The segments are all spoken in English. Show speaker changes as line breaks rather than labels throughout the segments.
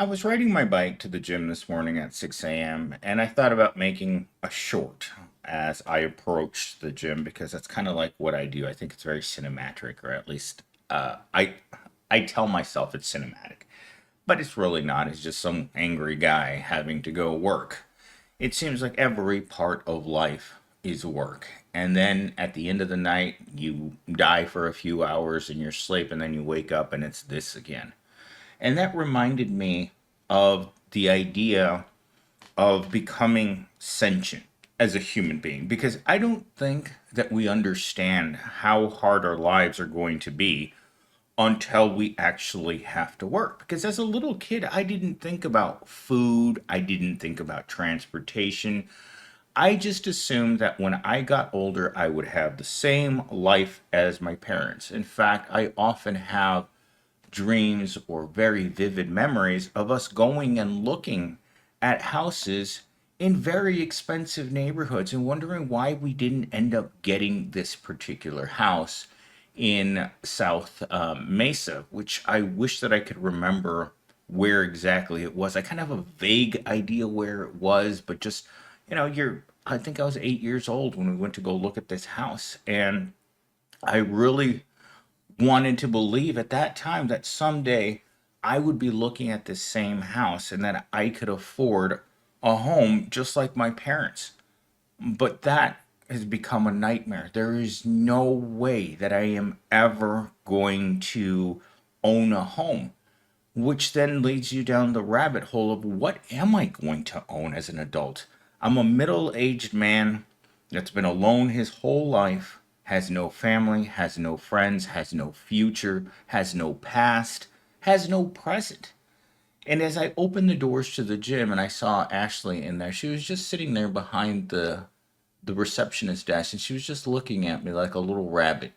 I was riding my bike to the gym this morning at 6 a.m. and I thought about making a short as I approached the gym because that's kind of like what I do. I think it's very cinematic, or at least I tell myself it's cinematic, but it's really not. It's just some angry guy having to go work. It seems like every part of life is work. And then at the end of the night, you die for a few hours in your sleep, and then you wake up and it's this again. And that reminded me of the idea of becoming sentient as a human being because I don't think that we understand how hard our lives are going to be until we actually have to work. Because as a little kid, I didn't think about food, I didn't think about transportation. I just assumed that when I got older, I would have the same life as my parents. In fact, I often have dreams or very vivid memories of us going and looking at houses in very expensive neighborhoods and wondering why we didn't end up getting this particular house in South Mesa, which I wish that I could remember where exactly it was. I kind of have a vague idea where it was, but just, I think I was 8 years old when we went to go look at this house. And I really wanted to believe at that time that someday I would be looking at this same house and that I could afford a home just like my parents. But that has become a nightmare. There is no way that I am ever going to own a home, which then leads you down the rabbit hole of what am I going to own as an adult? I'm a middle aged man that's been alone his whole life, has no family, has no friends, has no future, has no past, has no present. And as I opened the doors to the gym and I saw Ashley in there, she was just sitting there behind the receptionist desk and she was just looking at me like a little rabbit.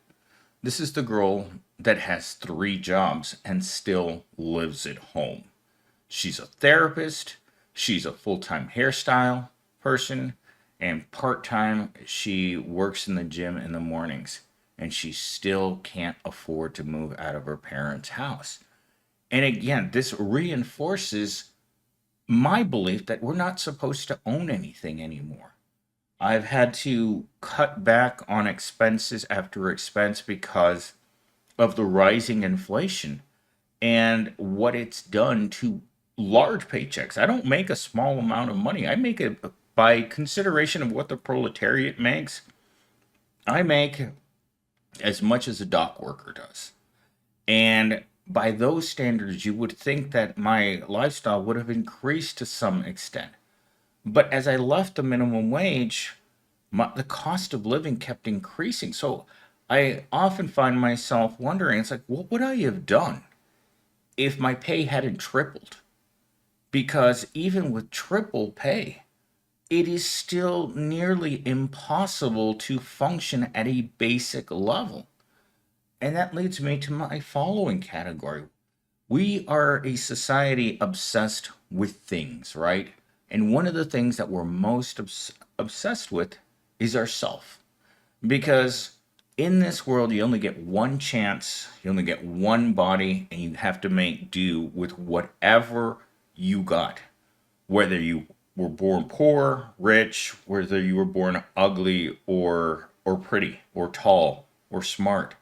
This is the girl that has three jobs and still lives at home. She's a therapist, she's a full time hairstyle person, and part time she works in the gym in the mornings. And she still can't afford to move out of her parents' house. And again, this reinforces my belief that we're not supposed to own anything anymore. I've had to cut back on expenses after expense because of the rising inflation and what it's done to large paychecks. I don't make a small amount of money. I make it by consideration of what the proletariat makes. I make as much as a dock worker does. And by those standards, you would think that my lifestyle would have increased to some extent. But as I left the minimum wage, the cost of living kept increasing. So I often find myself wondering, it's like, what would I have done if my pay hadn't tripled? Because even with triple pay, it is still nearly impossible to function at a basic level. And that leads me to my following category. We are a society obsessed with things, right? And one of the things that we're most obsessed with is ourself. Because in this world, you only get one chance, you only get one body, and you have to make do with whatever you got. Whether you were born poor, rich, whether you were born ugly or pretty, or tall, or smart,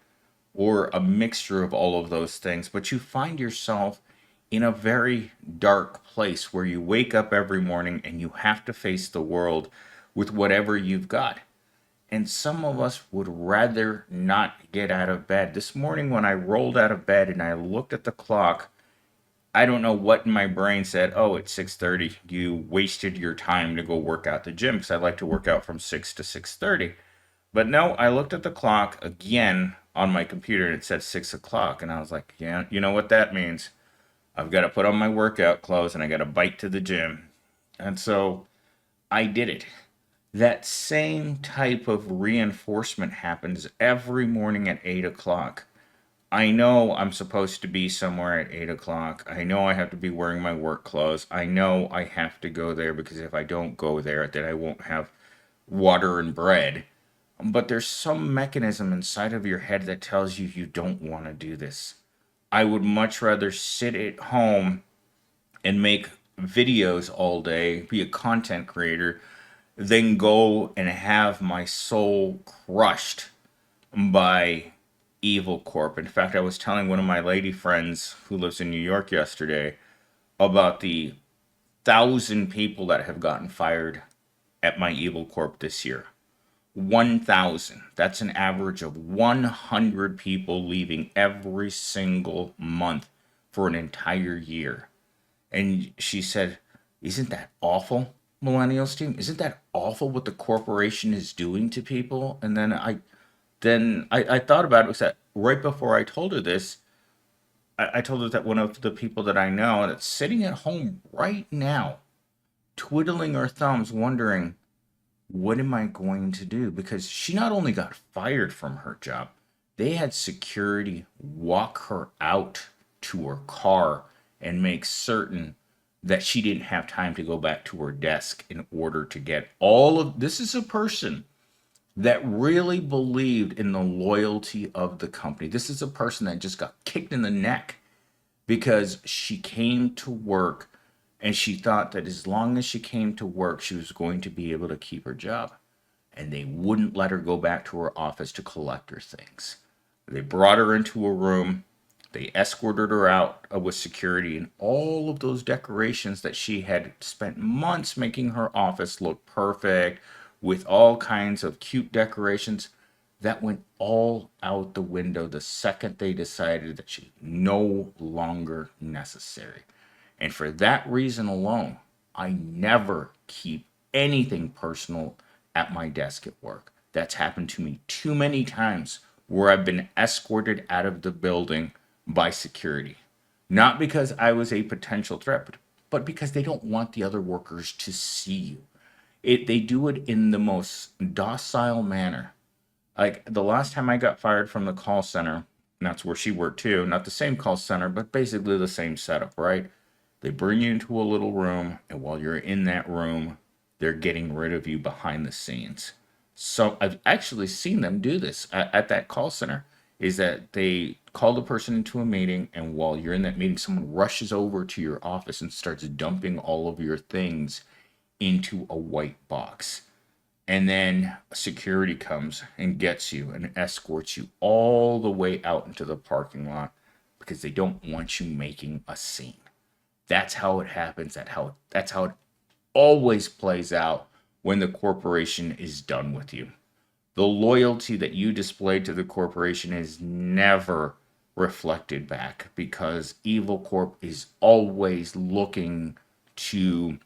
or a mixture of all of those things, but you find yourself in a very dark place where you wake up every morning and you have to face the world with whatever you've got. And some of us would rather not get out of bed. This morning, when I rolled out of bed and I looked at the clock, I don't know what in my brain said, oh, it's 6:30. You wasted your time to go work out the gym because I like to work out from 6 to 6:30. But no, I looked at the clock again on my computer and it said 6 o'clock. And I was like, yeah, you know what that means? I've got to put on my workout clothes and I got to bike to the gym. And so I did it. That same type of reinforcement happens every morning at 8 o'clock. I know I'm supposed to be somewhere at 8 o'clock. I know I have to be wearing my work clothes. I know I have to go there because if I don't go there, then I won't have water and bread. But there's some mechanism inside of your head that tells you you don't want to do this. I would much rather sit at home and make videos all day, be a content creator, then go and have my soul crushed by Evil Corp. In fact, I was telling one of my lady friends who lives in New York yesterday about the 1,000 people that have gotten fired at my Evil Corp this year. 1,000. That's an average of 100 people leaving every single month for an entire year. And she said, "Isn't that awful, millennials team? Isn't that awful what the corporation is doing to people?" And then I thought about it. Was that right before I told her this? I told her that one of the people that I know that's sitting at home right now, twiddling her thumbs, wondering, what am I going to do? Because she not only got fired from her job, they had security walk her out to her car and make certain that she didn't have time to go back to her desk in order to get all of this. Is a person that really believed in the loyalty of the company. This is a person that just got kicked in the neck because she came to work and she thought that as long as she came to work, she was going to be able to keep her job. And they wouldn't let her go back to her office to collect her things. They brought her into a room. They escorted her out with security, and all of those decorations that she had spent months making her office look perfect with all kinds of cute decorations, that went all out the window the second they decided that she's no longer necessary. And for that reason alone, I never keep anything personal at my desk at work. That's happened to me too many times where I've been escorted out of the building by security. Not because I was a potential threat, but because they don't want the other workers to see you. They do it in the most docile manner. Like the last time I got fired from the call center, and that's where she worked too, not the same call center, but basically the same setup, right? They bring you into a little room, and while you're in that room, they're getting rid of you behind the scenes. So I've actually seen them do this at that call center. Is that they call the person into a meeting, and while you're in that meeting, someone rushes over to your office and starts dumping all of your things into a white box. And then security comes and gets you and escorts you all the way out into the parking lot because they don't want you making a scene. That's how it happens. That's how it always plays out when the corporation is done with you. The loyalty that you display to the corporation is never reflected back because Evil Corp is always looking to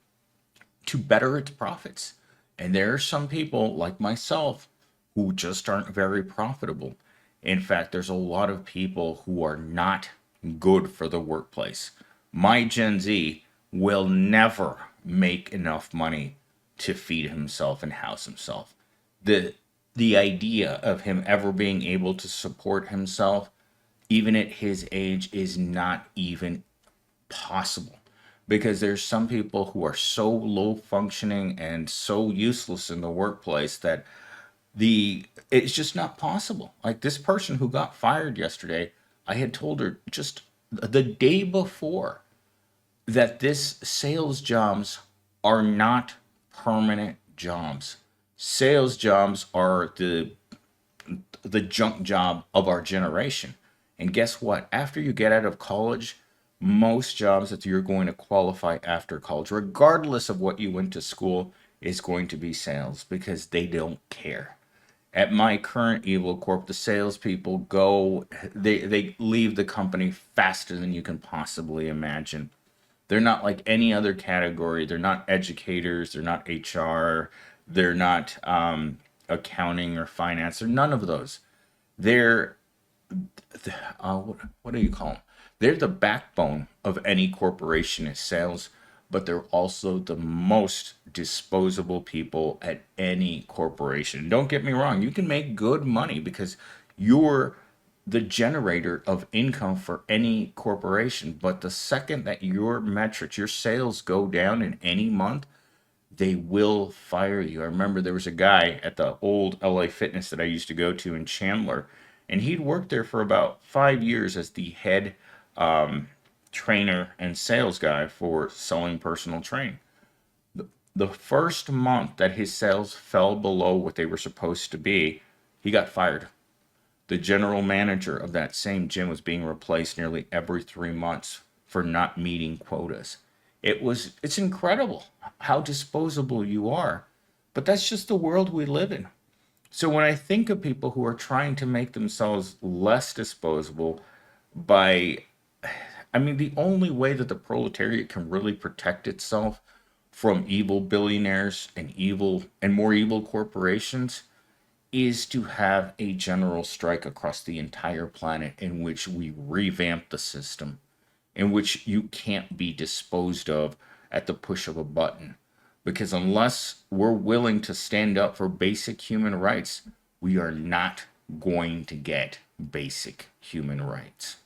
better its profits. And there are some people like myself who just aren't very profitable. In fact, there's a lot of people who are not good for the workplace. My Gen Z will never make enough money to feed himself and house himself. The the idea of him ever being able to support himself, even at his age, is not even possible. Because there's some people who are so low functioning and so useless in the workplace that it's just not possible. Like this person who got fired yesterday, I had told her just the day before that this sales jobs are not permanent jobs. Sales jobs are the junk job of our generation. And guess what? After you get out of college, most jobs that you're going to qualify after college, regardless of what you went to school, is going to be sales because they don't care. At my current Evil Corp, the salespeople they leave the company faster than you can possibly imagine. They're not like any other category. They're not educators. They're not HR. They're not accounting or finance. They're none of those. They're what do you call them? They're the backbone of any corporation is sales, but they're also the most disposable people at any corporation. Don't get me wrong, you can make good money because you're the generator of income for any corporation. But the second that your metrics, your sales go down in any month, they will fire you. I remember there was a guy at the old LA Fitness that I used to go to in Chandler, and he'd worked there for about 5 years as the head trainer and sales guy for selling personal training. The first month that his sales fell below what they were supposed to be, he got fired. The general manager of that same gym was being replaced nearly every 3 months for not meeting quotas. It's incredible how disposable you are. But that's just the world we live in. So when I think of people who are trying to make themselves less disposable by, I mean, the only way that the proletariat can really protect itself from evil billionaires and evil and more evil corporations is to have a general strike across the entire planet in which we revamp the system, in which you can't be disposed of at the push of a button. Because unless we're willing to stand up for basic human rights, we are not going to get basic human rights.